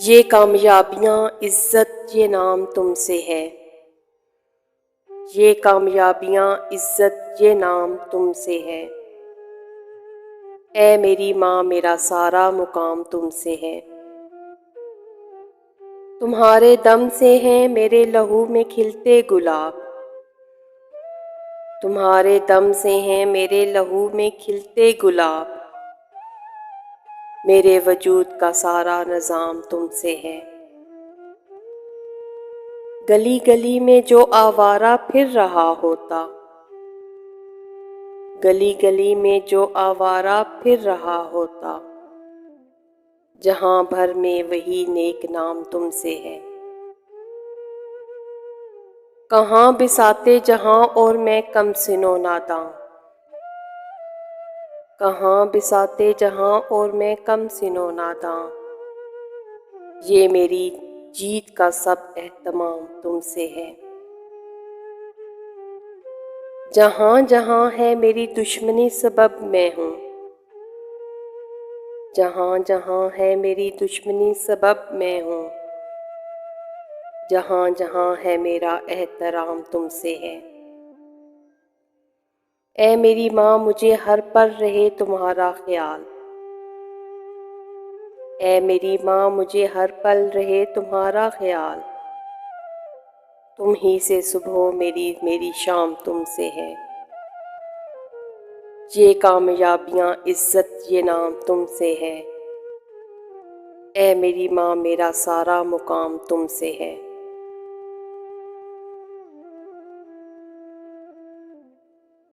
یہ کامیابیاں عزت یہ نام تم سے ہے، یہ کامیابیاں عزت یہ نام تم سے ہے۔ اے میری ماں میرا سارا مقام تم سے ہے۔ تمہارے دم سے ہیں میرے لہو میں کھلتے گلاب، تمہارے دم سے ہیں میرے لہو میں کھلتے گلاب، میرے وجود کا سارا نظام تم سے ہے۔ گلی گلی میں جو آوارہ پھر رہا ہوتا، گلی گلی میں جو آوارہ پھر رہا ہوتا، جہاں بھر میں وہی نیک نام تم سے ہے۔ کہاں بساتے جہاں اور میں کم سن و ناداں، کہاں بساتے جہاں اور میں کم سن و ناداں، یہ میری جیت کا سب اہتمام تم سے ہے۔ جہاں جہاں ہے میری دشمنی سبب میں ہوں، جہاں جہاں ہے میری دشمنی سبب میں ہوں، جہاں جہاں ہے میرا احترام تم سے ہے۔ اے میری ماں مجھے ہر پل رہے تمہارا خیال، اے میری ماں مجھے ہر پل رہے تمہارا خیال، تم ہی سے صبح میری شام تم سے ہے۔ یہ کامیابیاں عزت یہ نام تم سے ہے، اے میری ماں میرا سارا مقام تم سے ہے۔